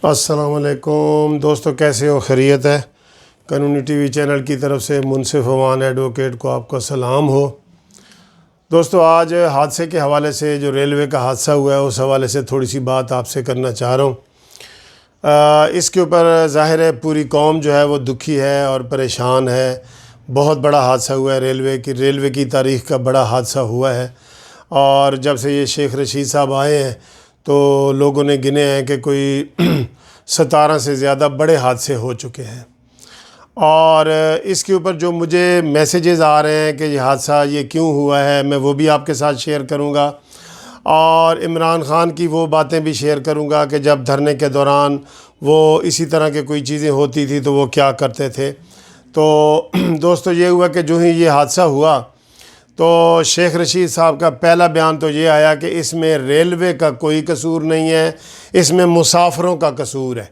السلام علیکم دوستو، کیسے ہو؟ خیریت ہے؟ قانونی ٹی وی چینل کی طرف سے منصف عوان ایڈوکیٹ کو آپ کا سلام ہو۔ دوستو، آج حادثے کے حوالے سے جو ریلوے کا حادثہ ہوا ہے اس حوالے سے تھوڑی سی بات آپ سے کرنا چاہ رہا ہوں۔ اس کے اوپر ظاہر ہے پوری قوم جو ہے وہ دکھی ہے اور پریشان ہے۔ بہت بڑا حادثہ ہوا ہے، ریلوے کی تاریخ کا بڑا حادثہ ہوا ہے، اور جب سے یہ شیخ رشید صاحب آئے ہیں تو لوگوں نے گنے ہیں کہ کوئی 17 سے زیادہ بڑے حادثے ہو چکے ہیں، اور اس کے اوپر جو مجھے میسیجز آ رہے ہیں کہ یہ حادثہ یہ کیوں ہوا ہے، میں وہ بھی آپ کے ساتھ شیئر کروں گا، اور عمران خان کی وہ باتیں بھی شیئر کروں گا کہ جب دھرنے کے دوران وہ اسی طرح کے کوئی چیزیں ہوتی تھی تو وہ کیا کرتے تھے۔ تو دوستو، یہ ہوا کہ جو ہی یہ حادثہ ہوا تو شیخ رشید صاحب کا پہلا بیان تو یہ آیا کہ اس میں ریلوے کا کوئی قصور نہیں ہے، اس میں مسافروں کا قصور ہے۔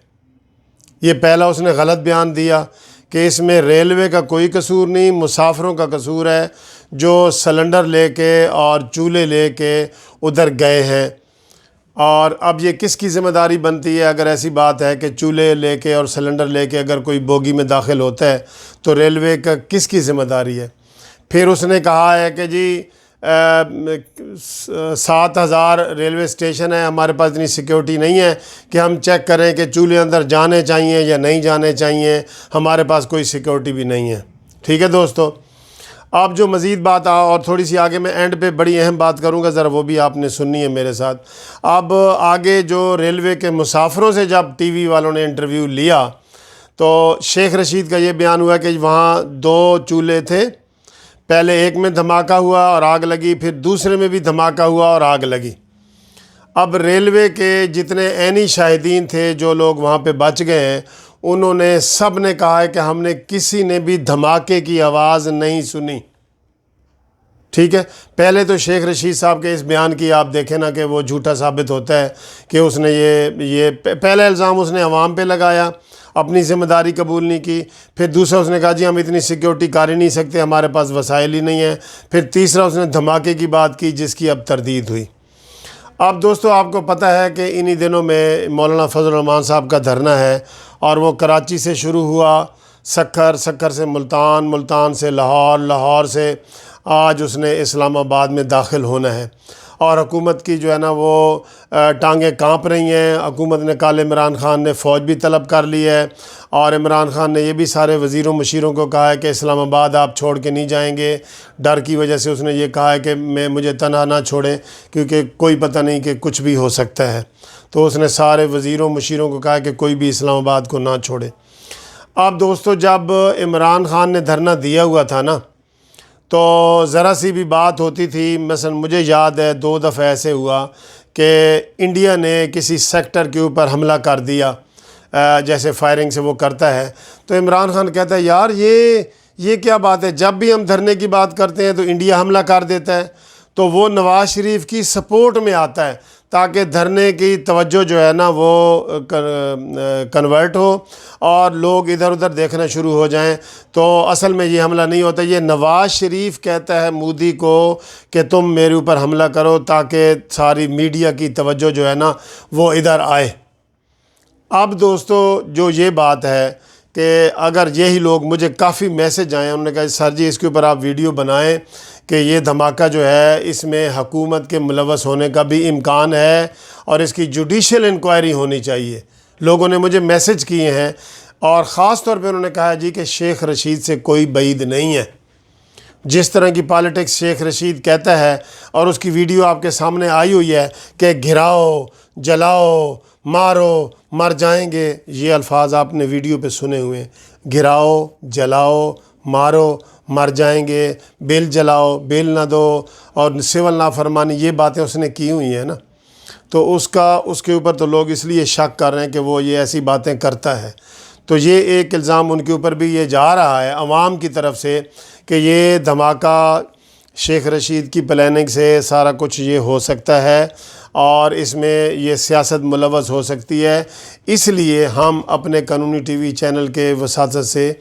یہ پہلا اس نے غلط بیان دیا کہ اس میں ریلوے کا کوئی قصور نہیں، مسافروں کا قصور ہے جو سلنڈر لے کے اور چولہے لے کے ادھر گئے ہیں۔ اور اب یہ کس کی ذمہ داری بنتی ہے؟ اگر ایسی بات ہے کہ چولہے لے کے اور سلنڈر لے کے اگر کوئی بوگی میں داخل ہوتا ہے تو ریلوے کا کس کی ذمہ داری ہے؟ پھر اس نے کہا ہے کہ جی 7000 ریلوے اسٹیشن ہے، ہمارے پاس اتنی سیکیورٹی نہیں ہے کہ ہم چیک کریں کہ چولہے اندر جانے چاہیے یا نہیں جانے چاہیے، ہمارے پاس کوئی سیکیورٹی بھی نہیں ہے۔ ٹھیک ہے دوستو، اب جو مزید بات اور تھوڑی سی آگے میں اینڈ پہ بڑی اہم بات کروں گا، ذرا وہ بھی آپ نے سننی ہے میرے ساتھ۔ اب آگے جو ریلوے کے مسافروں سے جب ٹی وی والوں نے انٹرویو لیا تو شیخ رشید کا یہ بیان ہوا کہ وہاں 2 چولہے تھے، پہلے ایک میں دھماکہ ہوا اور آگ لگی، پھر دوسرے میں بھی دھماکہ ہوا اور آگ لگی۔ اب ریلوے کے جتنے عینی شاہدین تھے، جو لوگ وہاں پہ بچ گئے ہیں، انہوں نے سب نے کہا ہے کہ ہم نے کسی نے بھی دھماکے کی آواز نہیں سنی۔ ٹھیک ہے، پہلے تو شیخ رشید صاحب کے اس بیان کی آپ دیکھیں نا کہ وہ جھوٹا ثابت ہوتا ہے کہ اس نے یہ پہلا الزام اس نے عوام پہ لگایا، اپنی ذمہ داری قبول نہیں کی۔ پھر دوسرا اس نے کہا جی ہم اتنی سیکیورٹی کر ہی نہیں سکتے، ہمارے پاس وسائل ہی نہیں ہیں۔ پھر تیسرا اس نے دھماکے کی بات کی جس کی اب تردید ہوئی۔ اب دوستو، آپ کو پتہ ہے کہ انہی دنوں میں مولانا فضل الرحمان صاحب کا دھرنا ہے، اور وہ کراچی سے شروع ہوا، سکھر سے ملتان، ملتان سے لاہور، لاہور سے آج اس نے اسلام آباد میں داخل ہونا ہے، اور حکومت کی جو ہے نا وہ ٹانگیں کانپ رہی ہیں۔ حکومت نے کل عمران خان نے فوج بھی طلب کر لی ہے، اور عمران خان نے یہ بھی سارے وزیروں مشیروں کو کہا ہے کہ اسلام آباد آپ چھوڑ کے نہیں جائیں گے۔ ڈر کی وجہ سے اس نے یہ کہا ہے کہ مجھے تنہا نہ چھوڑیں، کیونکہ کوئی پتہ نہیں کہ کچھ بھی ہو سکتا ہے۔ تو اس نے سارے وزیروں مشیروں کو کہا کہ کوئی بھی اسلام آباد کو نہ چھوڑے۔ اب دوستو، جب عمران خان نے دھرنا دیا ہوا تھا نا، تو ذرا سی بھی بات ہوتی تھی، مثلا مجھے یاد ہے 2 دفعہ ایسے ہوا کہ انڈیا نے کسی سیکٹر کے اوپر حملہ کر دیا، جیسے فائرنگ سے وہ کرتا ہے، تو عمران خان کہتا ہے یار یہ کیا بات ہے، جب بھی ہم دھرنے کی بات کرتے ہیں تو انڈیا حملہ کر دیتا ہے۔ تو وہ نواز شریف کی سپورٹ میں آتا ہے تاکہ دھرنے کی توجہ جو ہے نا وہ کنورٹ ہو اور لوگ ادھر ادھر دیکھنا شروع ہو جائیں۔ تو اصل میں یہ حملہ نہیں ہوتا، یہ نواز شریف کہتا ہے مودی کو کہ تم میرے اوپر حملہ کرو تاکہ ساری میڈیا کی توجہ جو ہے نا وہ ادھر آئے۔ اب دوستو، جو یہ بات ہے کہ اگر یہی لوگ، مجھے کافی میسج آئے ہیں، انہوں نے کہا سر جی اس کے اوپر آپ ویڈیو بنائیں کہ یہ دھماکہ جو ہے اس میں حکومت کے ملوث ہونے کا بھی امکان ہے اور اس کی جوڈیشل انکوائری ہونی چاہیے۔ لوگوں نے مجھے میسج کیے ہیں، اور خاص طور پہ انہوں نے کہا جی کہ شیخ رشید سے کوئی بعید نہیں ہے۔ جس طرح کی پالیٹکس شیخ رشید کہتا ہے، اور اس کی ویڈیو آپ کے سامنے آئی ہوئی ہے کہ گھراؤ، جلاؤ، مارو، مر جائیں گے، یہ الفاظ آپ نے ویڈیو پہ سنے ہوئے ہیں، گھراؤ، جلاؤ، مارو، مر جائیں گے، بل جلاؤ، بل نہ دو، اور سول نافرمانی، یہ باتیں اس نے کی ہوئی ہیں نا۔ تو اس کے اوپر تو لوگ اس لیے شک کر رہے ہیں کہ وہ یہ ایسی باتیں کرتا ہے۔ تو یہ ایک الزام ان کے اوپر بھی یہ جا رہا ہے عوام کی طرف سے کہ یہ دھماکہ شیخ رشید کی پلاننگ سے سارا کچھ یہ ہو سکتا ہے، اور اس میں یہ سیاست ملوث ہو سکتی ہے۔ اس لیے ہم اپنے قانونی ٹی وی چینل کے وساطت سے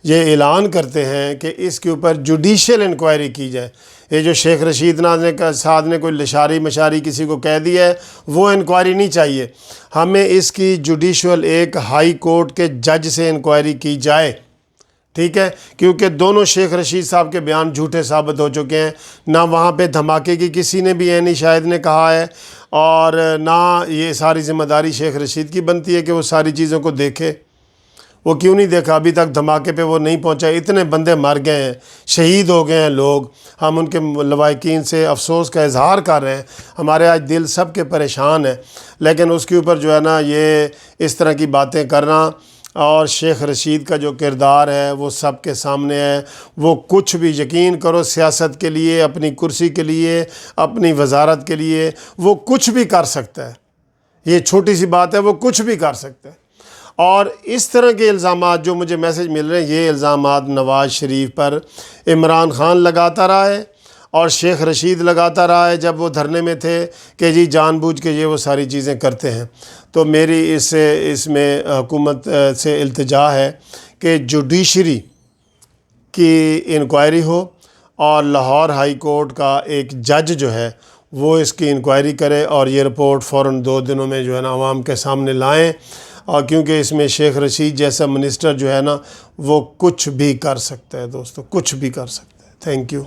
یہ اعلان کرتے ہیں کہ اس کے اوپر جوڈیشل انکوائری کی جائے۔ یہ جو شیخ رشید صاحب نے کوئی لشاری مشاری کسی کو کہہ دیا ہے، وہ انکوائری نہیں چاہیے. ہمیں اس کی جوڈیشل ایک ہائی کورٹ کے جج سے انکوائری کی جائے، ٹھیک ہے، کیونکہ دونوں شیخ رشید صاحب کے بیان جھوٹے ثابت ہو چکے ہیں. نہ وہاں پہ دھماکے کی کسی نے بھی عینی شاہد نے کہا ہے، اور نہ یہ ساری ذمہ داری شیخ رشید کی بنتی ہے کہ وہ ساری چیزوں کو دیکھے. وہ کیوں نہیں دیکھا؟ ابھی تک دھماکے پہ وہ نہیں پہنچا. اتنے بندے مر گئے ہیں، شہید ہو گئے ہیں لوگ. ہم ان کے لواحقین سے افسوس کا اظہار کر رہے ہیں. ہمارے آج دل سب کے پریشان ہیں، لیکن اس کے اوپر جو ہے نا یہ اس طرح کی باتیں کرنا، اور شیخ رشید کا جو کردار ہے وہ سب کے سامنے ہے. وہ کچھ بھی، یقین کرو، سیاست کے لیے، اپنی کرسی کے لیے، اپنی وزارت کے لیے وہ کچھ بھی کر سکتا ہے. یہ چھوٹی سی بات ہے، وہ کچھ بھی کر سکتا ہے. اور اس طرح کے الزامات جو مجھے میسج مل رہے ہیں، یہ الزامات نواز شریف پر عمران خان لگاتا رہا ہے اور شیخ رشید لگاتا رہا ہے جب وہ دھرنے میں تھے کہ جی جان بوجھ کے یہ وہ ساری چیزیں کرتے ہیں. تو میری اس میں حکومت سے التجا ہے کہ جوڈیشری کی انکوائری ہو، اور لاہور ہائی کورٹ کا ایک جج جو ہے وہ اس کی انکوائری کرے، اور یہ رپورٹ فوراً 2 دنوں میں جو ہے نا عوام کے سامنے لائیں. اور کیونکہ اس میں شیخ رشید جیسا منسٹر جو ہے نا وہ کچھ بھی کر سکتا ہے دوستو، کچھ بھی کر سکتا ہے. Thank you.